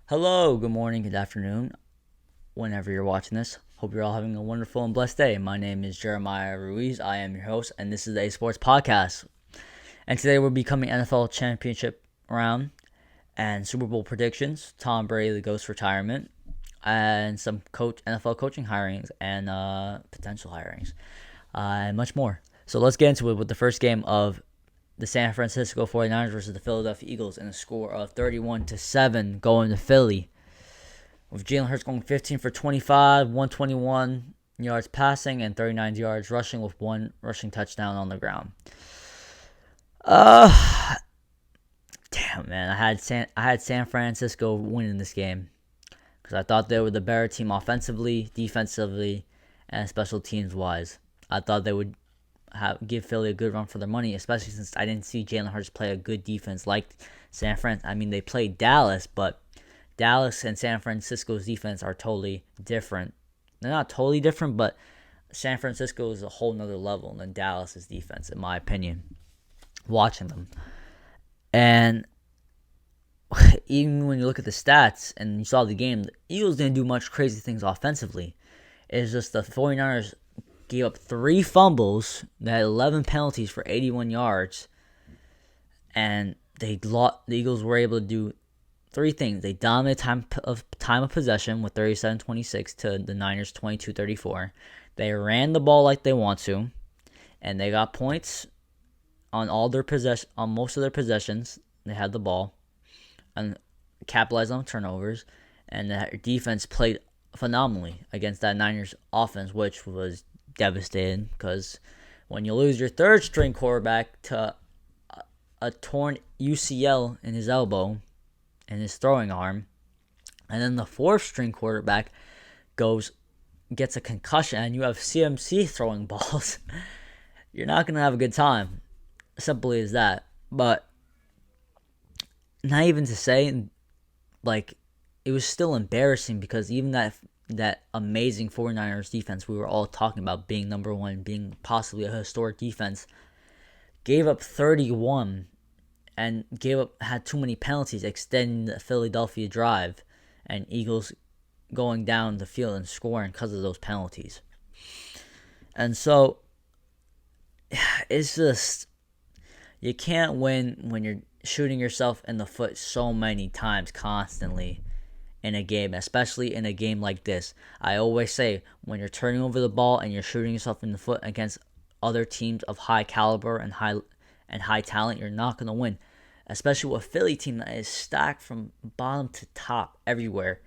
Hello, good morning, good afternoon, whenever you're watching this. Hope you're all having a wonderful and blessed day. My name is Jeremiah Ruiz. I am your host, and this is a sports podcast. And today we'll be coming NFL championship round and Super Bowl predictions, Tom Brady goes retirement, and some NFL coaching hirings and potential hirings, and much more. So let's get into it with the first game of the San Francisco 49ers versus the Philadelphia Eagles in a score of 31-7 going to Philly. With Jalen Hurts going 15 for 25, 121 yards passing, and 39 yards rushing with one rushing touchdown on the ground. Damn, man. I had San Francisco winning this game because I thought they were the better team offensively, defensively, and special teams wise. I thought they would give Philly a good run for their money, especially since I didn't see Jalen Hurts play a good defense like San Fran. I mean, they played Dallas, but Dallas and San Francisco's defense are totally different. They're not totally different, but San Francisco is a whole nother level than Dallas's defense, in my opinion, watching them. And even when you look at the stats and you saw the game, the Eagles didn't do much crazy things offensively. It's just the 49ers gave up 3 fumbles. They had 11 penalties for 81 yards. And the Eagles were able to do 3 things. They dominated time of possession with 37-26 to the Niners 22-34. They ran the ball like they want to, and they got points on most of their possessions. They had the ball and capitalized on turnovers, and the defense played phenomenally against that Niners offense, which was devastating because when you lose your third string quarterback to a torn UCL in his elbow and his throwing arm, and then the fourth string quarterback gets a concussion, and you have CMC throwing balls, you're not going to have a good time. Simply as that. But not even to say, like, it was still embarrassing because even that amazing 49ers defense we were all talking about being number one, being possibly a historic defense, gave up 31 and had too many penalties, extending the Philadelphia drive, and Eagles going down the field and scoring because of those penalties. And so it's just, you can't win when you're shooting yourself in the foot so many times constantly in a game, especially in a game like this. I always say, when you're turning over the ball and you're shooting yourself in the foot against other teams of high caliber and high talent, you're not going to win. Especially with a Philly team that is stacked from bottom to top everywhere.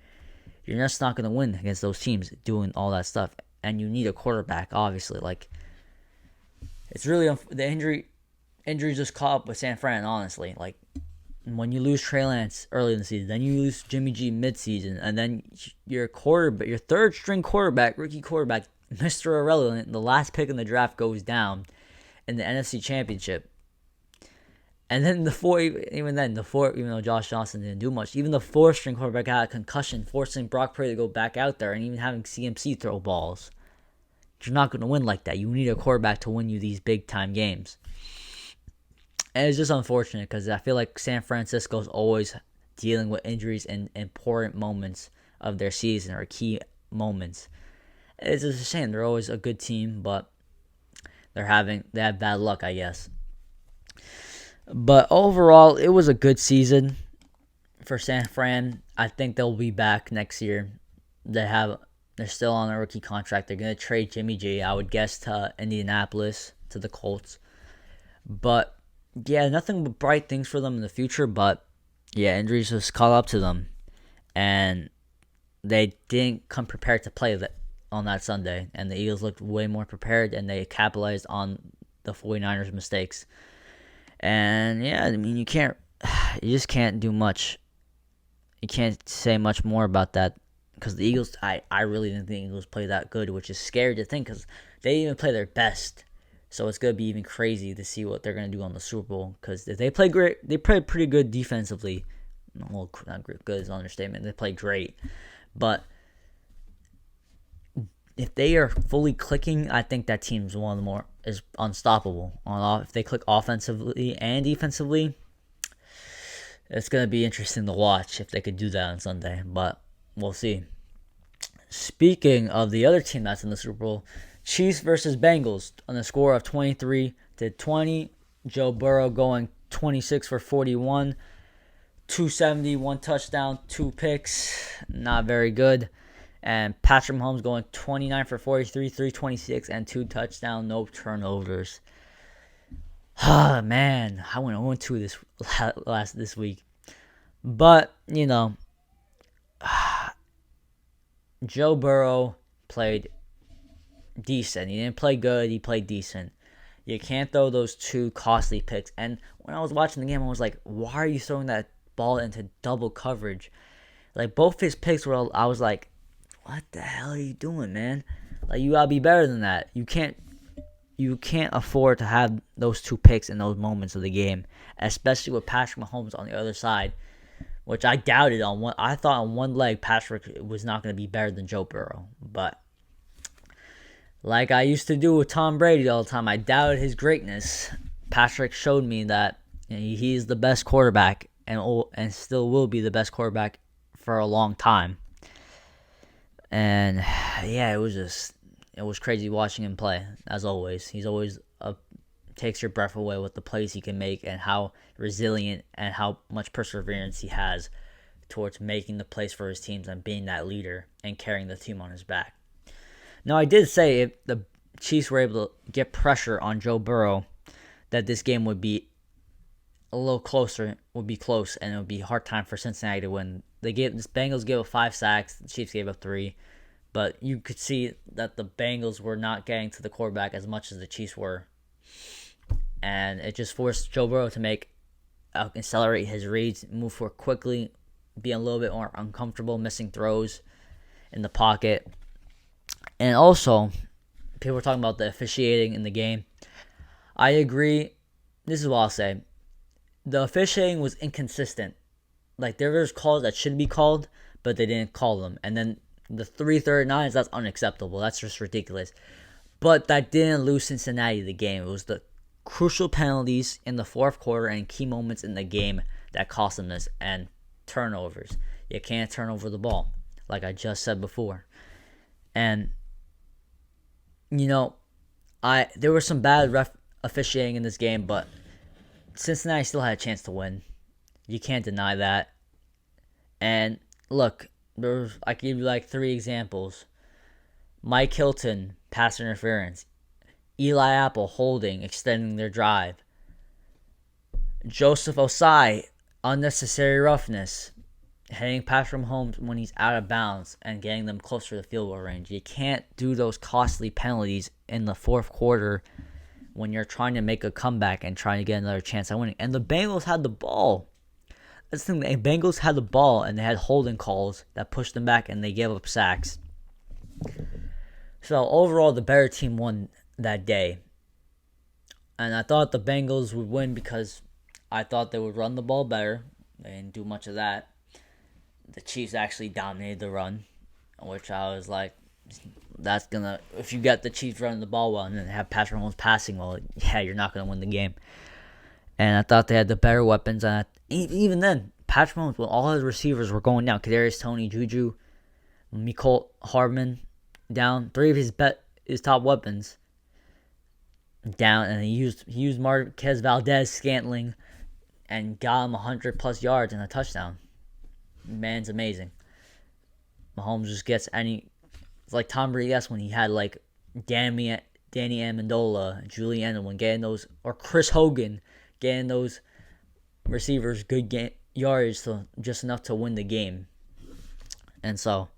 You're just not going to win against those teams doing all that stuff. And you need a quarterback, obviously. Like, it's really the injury just caught up with San Fran, honestly. Like, when you lose Trey Lance early in the season, then you lose Jimmy G mid-season, and then your third string quarterback, rookie quarterback, Mr. Irrelevant, the last pick in the draft, goes down in the NFC Championship. And then even though Josh Johnson didn't do much, even the fourth string quarterback had a concussion, forcing Brock Purdy to go back out there, and even having CMC throw balls. You're not going to win like that. You need a quarterback to win you these big time games. And it's just unfortunate because I feel like San Francisco is always dealing with injuries in important moments of their season or key moments. It's just a shame. They're always a good team, but they have bad luck, I guess. But overall, it was a good season for San Fran. I think they'll be back next year. They're still on a rookie contract. They're going to trade Jimmy G, I would guess, to Indianapolis, to the Colts. But yeah, nothing but bright things for them in the future. But yeah, injuries just caught up to them, and they didn't come prepared to play on that Sunday. And the Eagles looked way more prepared, and they capitalized on the 49ers' mistakes. And yeah, I mean, you just can't do much. You can't say much more about that because the Eagles, I really didn't think the Eagles played that good, which is scary to think because they didn't even play their best. So it's going to be even crazy to see what they're going to do on the Super Bowl because if they play great, they play pretty good defensively. Well, not great, good is an understatement. They play great. But if they are fully clicking, I think that team's is unstoppable. If they click offensively and defensively, It's going to be interesting to watch if they could do that on Sunday, but we'll see. Speaking of the other team that's in the Super Bowl, Chiefs versus Bengals on the score of 23-20. Joe Burrow going 26 for 41, 270, one touchdown, two picks. Not very good. And Patrick Mahomes going 29 for 43, 326, and two touchdowns, no turnovers. Ah, man, I went 0-2 this week. But, Joe Burrow played decent. He didn't play good. He played decent. You can't throw those two costly picks. And when I was watching the game, I was like, why are you throwing that ball into double coverage? Like, both his picks were, I was like, what the hell are you doing, man? Like, you gotta be better than that. You can't afford to have those two picks in those moments of the game, especially with Patrick Mahomes on the other side, which I doubted on one. I thought on one leg Patrick was not going to be better than Joe Burrow, but like I used to do with Tom Brady all the time, I doubted his greatness. Patrick showed me that he's the best quarterback and still will be the best quarterback for a long time. And yeah, it was crazy watching him play, as always. He's always takes your breath away with the plays he can make and how resilient and how much perseverance he has towards making the plays for his teams and being that leader and carrying the team on his back. Now, I did say if the Chiefs were able to get pressure on Joe Burrow, that this game would be a little closer, would be close, and it would be a hard time for Cincinnati to win. The Bengals gave up 5 sacks, the Chiefs gave up 3. But you could see that the Bengals were not getting to the quarterback as much as the Chiefs were. And it just forced Joe Burrow to accelerate his reads, move forward quickly, be a little bit more uncomfortable, missing throws in the pocket. And also, people were talking about the officiating in the game. I agree. This is what I'll say. The officiating was inconsistent. Like, there was calls that should be called, but they didn't call them. And then the 3-39s, that's unacceptable. That's just ridiculous. But that didn't lose Cincinnati the game. It was the crucial penalties in the fourth quarter and key moments in the game that cost them this, and turnovers. You can't turn over the ball, like I just said before. And, there was some bad ref officiating in this game, but Cincinnati still had a chance to win. You can't deny that. And look, I can give you like 3 examples. Mike Hilton, pass interference. Eli Apple, holding, extending their drive. Joseph Osai, unnecessary roughness. Hitting Patrick Mahomes when he's out of bounds and getting them closer to the field goal range. You can't do those costly penalties in the fourth quarter when you're trying to make a comeback and trying to get another chance at winning. And the Bengals had the ball. That's the thing. The Bengals had the ball and they had holding calls that pushed them back and they gave up sacks. So overall, the better team won that day. And I thought the Bengals would win because I thought they would run the ball better. They didn't do much of that. The Chiefs actually dominated the run, which I was like, that's gonna, if you got the Chiefs running the ball well and then have Patrick Mahomes passing well, yeah, you're not gonna win the game. And I thought they had the better weapons. And even then, Patrick Mahomes, when all his receivers were going down, Kadarius Toney, Juju, Mecole Hardman down, 3 of his top weapons down, and he used Marquez Valdez-Scantling and got him 100+ yards and a touchdown. Man's amazing. Mahomes just gets it's like Tom Brady when he had like Danny Amendola, Julian Edelman getting those, or Chris Hogan getting those receivers good yardage, to just enough to win the game. And so,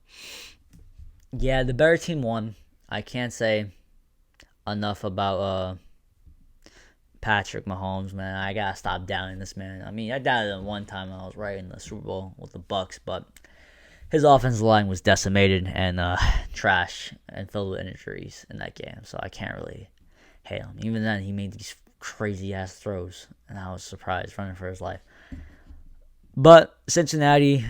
yeah, the better team won. I can't say enough about Patrick Mahomes, man. I gotta stop doubting this man. I mean, I doubted him one time when I was right in the Super Bowl with the Bucks, but his offensive line was decimated and trash and filled with injuries in that game, so I can't really hate him. Even then, he made these crazy-ass throws, and I was surprised, running for his life. But Cincinnati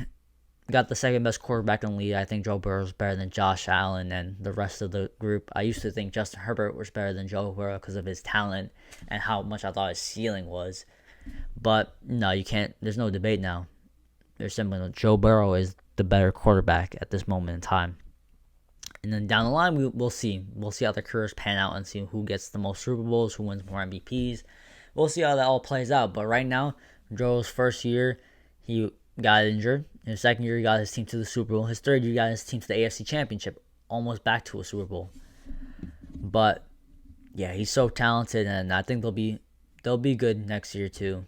got the second-best quarterback in the league. I think Joe Burrow is better than Josh Allen and the rest of the group. I used to think Justin Herbert was better than Joe Burrow because of his talent and how much I thought his ceiling was. But no, you can't. There's no debate now. There's simply no. Joe Burrow is the better quarterback at this moment in time. And then down the line, we'll see. We'll see how their careers pan out and see who gets the most Super Bowls, who wins more MVPs. We'll see how that all plays out. But right now, Joe's first year, he got injured. In his second year, he got his team to the Super Bowl. His third year, he got his team to the AFC Championship, almost back to a Super Bowl. But yeah, he's so talented, and I think they'll be good next year too.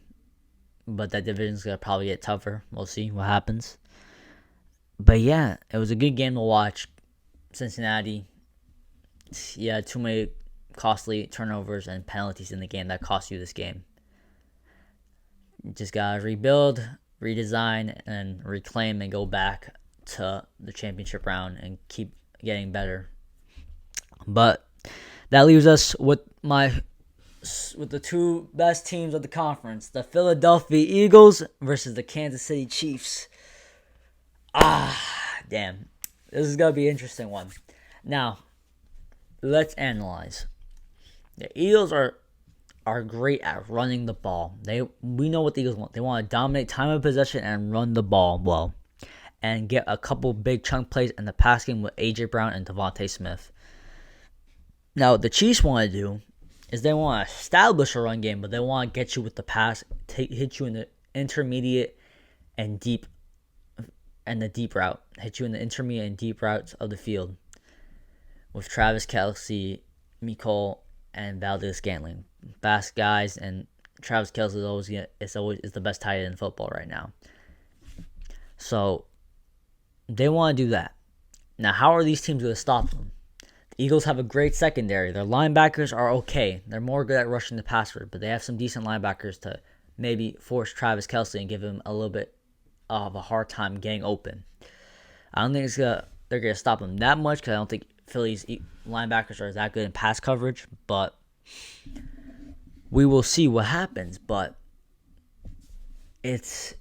But that division's gonna probably get tougher. We'll see what happens. But yeah, it was a good game to watch. Cincinnati, yeah, too many costly turnovers and penalties in the game that cost you this game. You just gotta rebuild, redesign, and reclaim and go back to the championship round and keep getting better. But that leaves us with the two best teams of the conference, the Philadelphia Eagles versus the Kansas City Chiefs. Damn. This is going to be an interesting one. Now, let's analyze. The Eagles are great at running the ball. We know what the Eagles want. They want to dominate time of possession and run the ball well. And get a couple big chunk plays in the pass game with A.J. Brown and Devontae Smith. Now, what the Chiefs want to do is they want to establish a run game, but they want to get you with the pass, hit you in the intermediate and deep route. Hit you in the intermediate and deep routes of the field with Travis Kelce, Mecole, and Valdez-Scantling. Fast guys, and Travis Kelce is always the best tight end in football right now. So they want to do that. Now, how are these teams going to stop them? The Eagles have a great secondary. Their linebackers are okay. They're more good at rushing the passer, but they have some decent linebackers to maybe force Travis Kelce and give him a little bit of a hard time getting open. I don't think they're going to stop him that much because I don't think Philly's linebackers are that good in pass coverage, but we will see what happens. But it's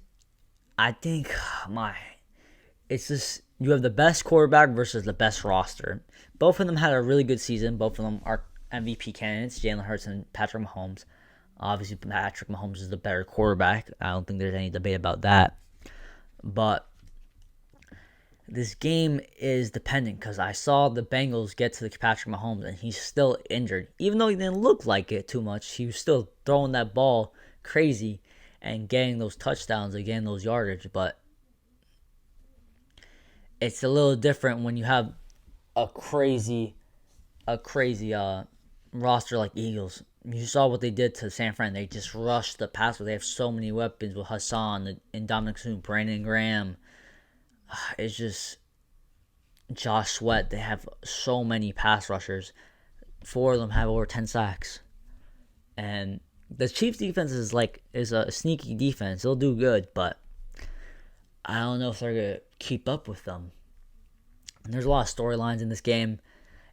just you have the best quarterback versus the best roster. Both of them had a really good season. Both of them are MVP candidates, Jalen Hurts and Patrick Mahomes. Obviously, Patrick Mahomes is the better quarterback. I don't think there's any debate about that. But this game is dependent because I saw the Bengals get to the Patrick Mahomes and he's still injured. Even though he didn't look like it too much, he was still throwing that ball crazy and getting those touchdowns and getting those yardage. But it's a little different when you have a crazy roster like Eagles. You saw what they did to San Fran. They just rushed the pass. They have so many weapons with Hassan and Dominic Sue, Brandon Graham. It's just Josh Sweat. They have so many pass rushers. 4 of them have over 10 sacks. And the Chiefs defense is a sneaky defense. They'll do good, but I don't know if they're going to keep up with them. And there's a lot of storylines in this game.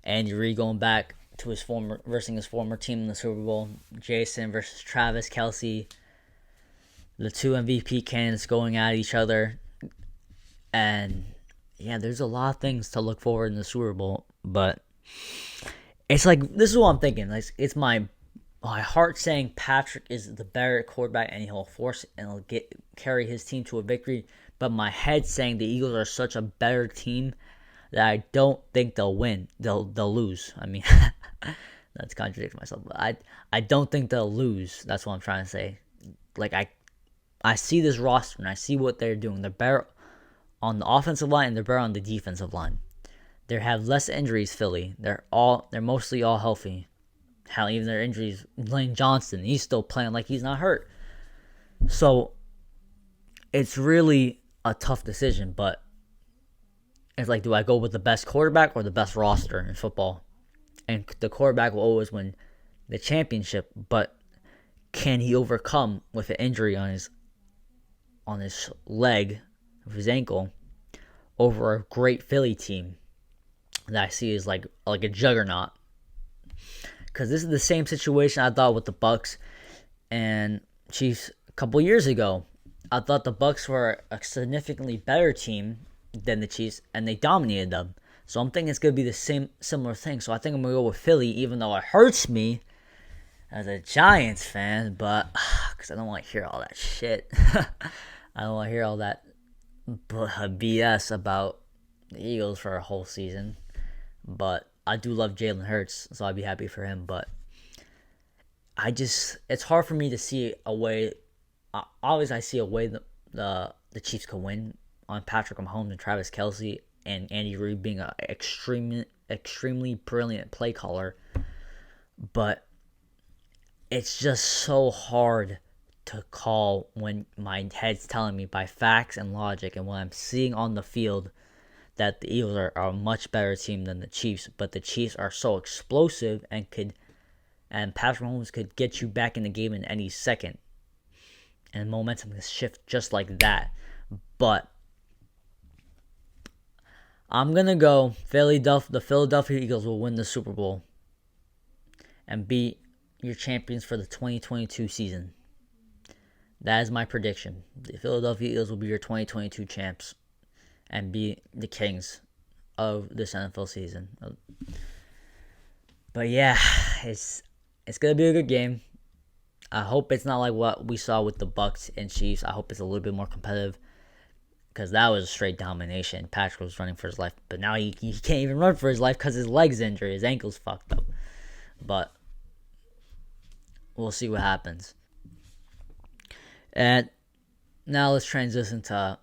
Andy Reid going back to his former team in the Super Bowl. Jason versus Travis Kelce. The two MVP candidates going at each other. And yeah, there's a lot of things to look forward in the Super Bowl. But it's like, this is what I'm thinking. It's my heart saying Patrick is the better quarterback and he'll carry his team to a victory. But my head saying the Eagles are such a better team that I don't think they'll win. They'll lose. I mean, that's contradicting myself. But I don't think they'll lose. That's what I'm trying to say. I see this roster and I see what they're doing. They're better on the offensive line and they're better on the defensive line. They have less injuries, Philly. They're mostly all healthy. Hell, even their injuries, Lane Johnson, he's still playing like he's not hurt. So it's really a tough decision, but it's like, do I go with the best quarterback or the best roster in football? And the quarterback will always win the championship, but can he overcome with an injury on his leg, of his ankle, over a great Philly team that I see is like a juggernaut? Because this is the same situation I thought with the Bucks and Chiefs a couple years ago. I thought the Bucks were a significantly better team than the Chiefs, and they dominated them. So I'm thinking it's going to be the similar thing. So I think I'm going to go with Philly, even though it hurts me as a Giants fan. But because I don't want to hear all that shit. I don't want to hear all that BS about the Eagles for a whole season. But I do love Jalen Hurts, so I'd be happy for him. But it's hard for me to see a way. Obviously, I see a way the Chiefs could win on Patrick Mahomes and Travis Kelce and Andy Reid being an extremely brilliant play caller. But it's just so hard to call when my head's telling me by facts and logic and what I'm seeing on the field that the Eagles are a much better team than the Chiefs. But the Chiefs are so explosive and Patrick Mahomes could get you back in the game in any second. And momentum can shift just like that. But I'm going to go the Philadelphia Eagles will win the Super Bowl and be your champions for the 2022 season. That is my prediction. The Philadelphia Eagles will be your 2022 champs and be the kings of this NFL season. But yeah, it's going to be a good game. I hope it's not like what we saw with the Bucs and Chiefs. I hope it's a little bit more competitive because that was straight domination. Patrick was running for his life, but now he can't even run for his life because his leg's injured. His ankle's fucked up. But we'll see what happens. And now let's transition to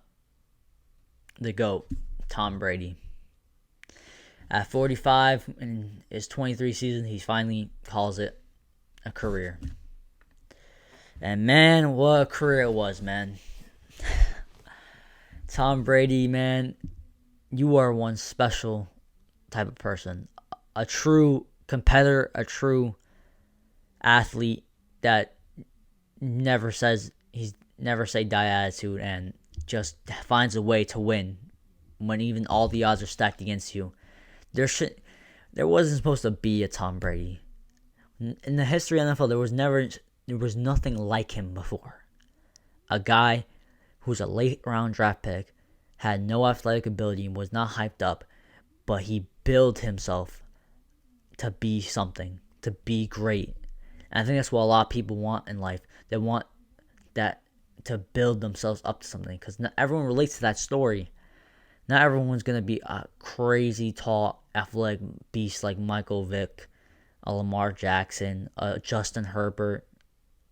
the GOAT, Tom Brady. At 45 in his 23 season, he finally calls it a career. And man, what a career it was, man. Tom Brady, man, you are one special type of person. A true competitor, a true athlete that never say die attitude and just finds a way to win when even all the odds are stacked against you. There wasn't supposed to be a Tom Brady. In the history of the NFL, there was nothing like him before. A guy who's a late round draft pick, had no athletic ability, was not hyped up, but he built himself to be something, to be great. And I think that's what a lot of people want in life. They want that to build themselves up to something because not everyone relates to that story. Not everyone's going to be a crazy tall athletic beast like Michael Vick, a Lamar Jackson, a Justin Herbert,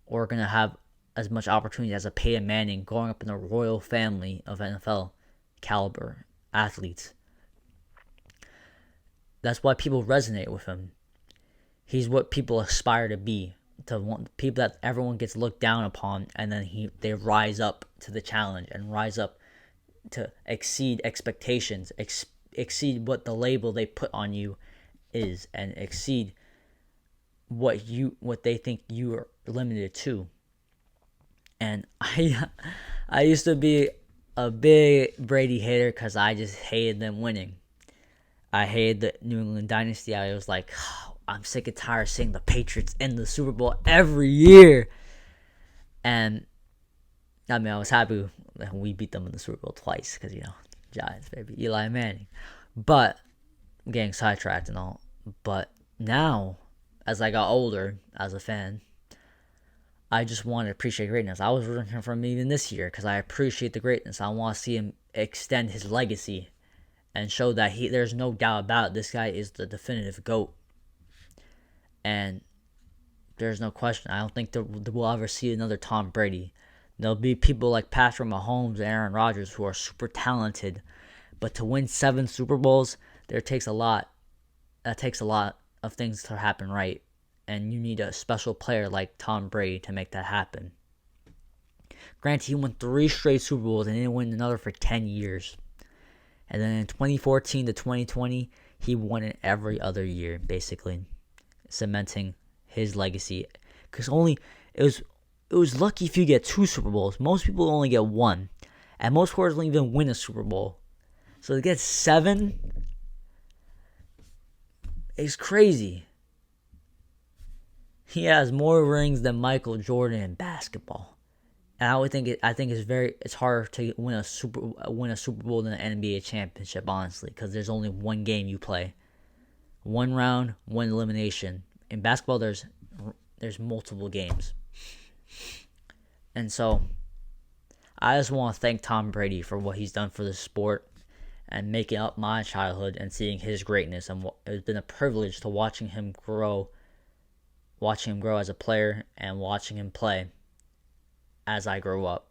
or going to have as much opportunity as a Peyton Manning growing up in a royal family of NFL caliber athletes. That's why people resonate with him. He's what people aspire to be, to want people that everyone gets looked down upon, and then they rise up to the challenge and rise up to exceed expectations, exceed what the label they put on you is, and exceed what they think you are limited to. And I used to be a big Brady hater because I just hated them winning. I hated the New England dynasty. I was like, oh, I'm sick and tired of seeing the Patriots in the Super Bowl every year. And I mean, I was happy that we beat them in the Super Bowl twice because, Giants, baby, Eli Manning. But I'm getting sidetracked and all. But now, as I got older as a fan, I just want to appreciate greatness. I was rooting for him even this year because I appreciate the greatness. I want to see him extend his legacy and show that there's no doubt about it. This guy is the definitive GOAT. And there's no question. I don't think that we'll ever see another Tom Brady. There'll be people like Patrick Mahomes and Aaron Rodgers who are super talented. But to win 7 Super Bowls, that takes a lot of things to happen right. And you need a special player like Tom Brady to make that happen. Granted, he won 3 straight Super Bowls and didn't win another for 10 years. And then in 2014 to 2020, he won it every other year, basically, cementing his legacy. Because it was lucky if you get 2 Super Bowls. Most people only get 1, and most players don't even win a Super Bowl. So to get 7 is crazy. He has more rings than Michael Jordan in basketball. And I think it's harder to win a Super Bowl than an NBA championship, honestly, because there's only one game you play. 1 round, 1 elimination. In basketball, there's multiple games. And so I just want to thank Tom Brady for what he's done for the sport and making up my childhood and seeing his greatness. And it's been a privilege to watching him grow as a player and watching him play as I grow up.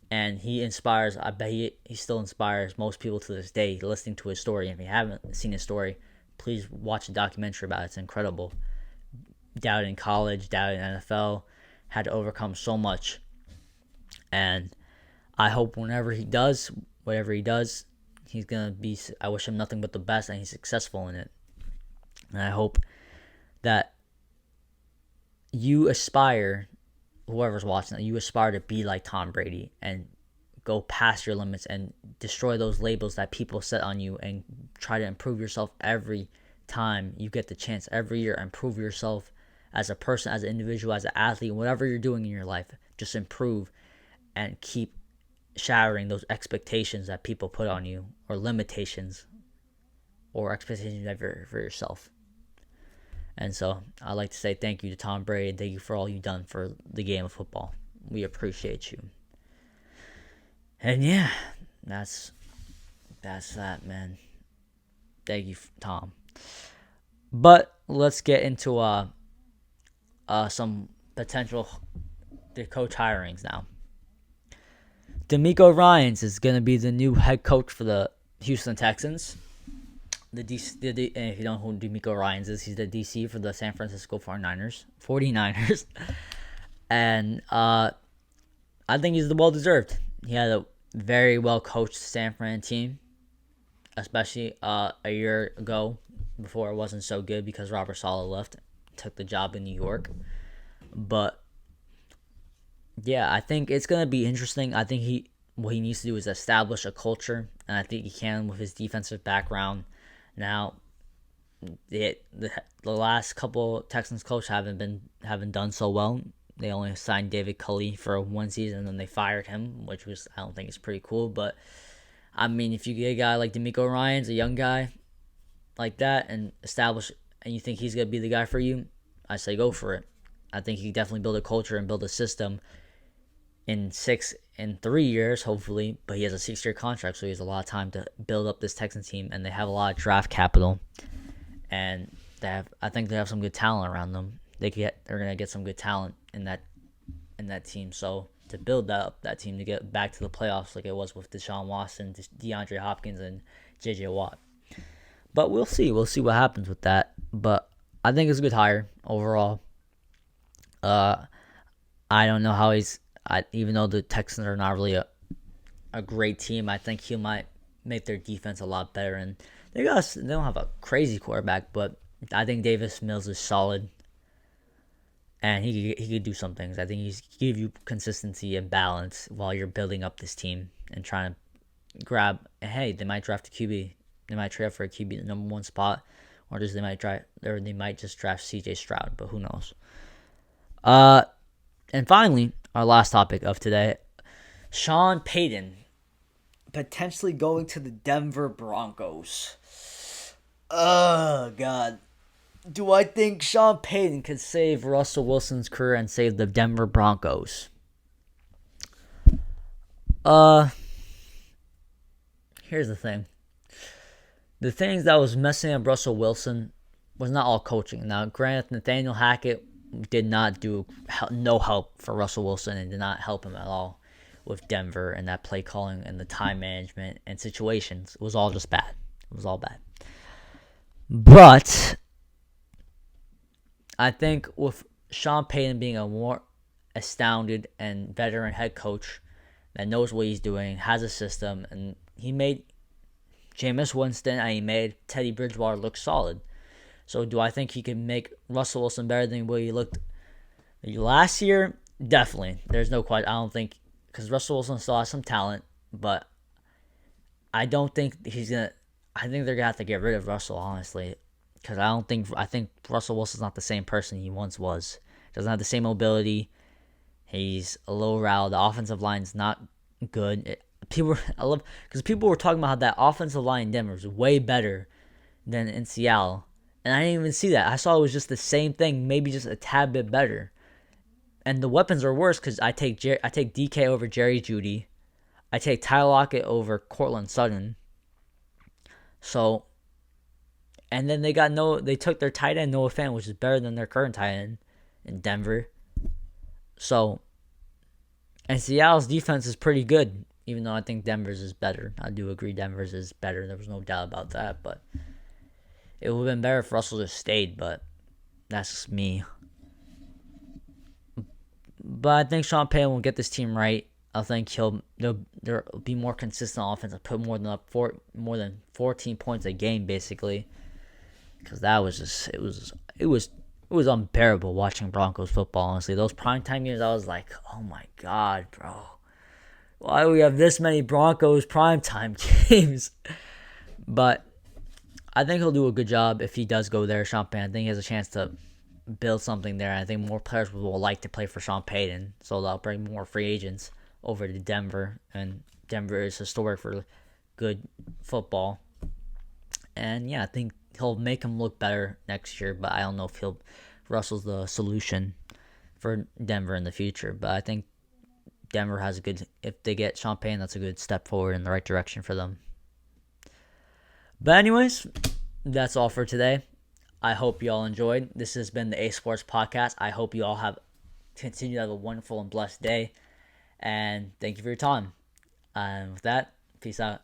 And he inspires, I bet he still inspires most people to this day listening to his story. If you haven't seen his story, please watch a documentary about it. It's incredible. Doubted in college, doubted in NFL, had to overcome so much. And I hope whatever he does, he's going to be, I wish him nothing but the best and he's successful in it. And I hope that you aspire, whoever's watching that, you aspire to be like Tom Brady and go past your limits and destroy those labels that people set on you and try to improve yourself every time you get the chance, every year. Improve yourself as a person, as an individual, as an athlete, whatever you're doing in your life. Just improve and keep shattering those expectations that people put on you, or limitations, or expectations for yourself. And so I'd like to say thank you to Tom Brady and thank you for all you've done for the game of football. We appreciate you. And yeah, that's that, man. Thank you, Tom. But let's get into some potential coach hirings now. DeMeco Ryans is going to be the new head coach for the Houston Texans. And if you don't know who DeMeco Ryans is, he's the DC for the San Francisco 49ers. And I think he's well-deserved. He had a very well-coached San Fran team, especially a year ago before it wasn't so good because Robert Saleh left, took the job in New York. But yeah, I think it's going to be interesting. I think what he needs to do is establish a culture, and I think he can with his defensive background. Now, the last couple Texans coaches haven't done so well. They only signed David Culley for one season, and then they fired him, which I don't think is pretty cool. But I mean, if you get a guy like DeMeco Ryans, a young guy like that, and you think he's gonna be the guy for you, I say go for it. I think he can definitely build a culture and build a system in 3 years, hopefully. But he has a 6-year contract, so he has a lot of time to build up this Texans team, and they have a lot of draft capital, and I think they have some good talent around them. They're gonna get some good talent in that team. So to build that team to get back to the playoffs like it was with Deshaun Watson, DeAndre Hopkins, and J.J. Watt. But we'll see. We'll see what happens with that. But I think it's a good hire overall. I don't know how even though the Texans are not really a great team, I think he might make their defense a lot better. And they don't have a crazy quarterback, but I think Davis Mills is solid. And he could do some things. I think he's give you consistency and balance while you're building up this team and trying to grab. Hey, they might draft a QB. They might trade for a QB the number 1 spot, or they might just draft C.J. Stroud. But who knows? And finally, our last topic of today: Sean Payton potentially going to the Denver Broncos. Oh God. Do I think Sean Payton could save Russell Wilson's career and save the Denver Broncos? Here's the thing. The things that was messing up Russell Wilson was not all coaching. Now, granted, Nathaniel Hackett did not do no help for Russell Wilson and did not help him at all with Denver and that play calling and the time management and situations. It was all just bad. It was all bad. But I think with Sean Payton being a more astounded and veteran head coach that knows what he's doing, has a system, and he made Jameis Winston and he made Teddy Bridgewater look solid. So do I think he can make Russell Wilson better than what he looked last year? Definitely. There's no question. I don't think, because Russell Wilson still has some talent, but I don't think I think they're going to have to get rid of Russell, honestly. Because I think Russell Wilson's not the same person he once was. Doesn't have the same mobility. He's a little riled. The offensive line's not good. People were talking about how that offensive line in Denver is way better than in Seattle, and I didn't even see that. I saw it was just the same thing, maybe just a tad bit better. And the weapons are worse because I take DK over Jerry Judy. I take Tyler Lockett over Cortland Sutton. So, and then they took their tight end Noah Fant, which is better than their current tight end in Denver. So, and Seattle's defense is pretty good, even though I think Denver's is better. I do agree Denver's is better. There was no doubt about that, but it would have been better if Russell just stayed, but that's just me. But I think Sean Payton will get this team right. I think there'll be more consistent offense. Put more than 14 points a game basically, because that was just it was unbearable watching Broncos football. Honestly, those primetime games, I was like, oh my god, bro, why do we have this many Broncos primetime games? But I think he'll do a good job if he does go there. Sean Payton, I think he has a chance to build something there. I think more players will like to play for Sean Payton, so they'll bring more free agents over to Denver, and Denver is historic for good football. And yeah, I think he'll make him look better next year, but I don't know if Russell's the solution for Denver in the future. But I think Denver has if they get Sean Payton, that's a good step forward in the right direction for them. But anyways, that's all for today. I hope you all enjoyed. This has been the A Sports Podcast. I hope you all continue to have a wonderful and blessed day. And thank you for your time. And with that, peace out.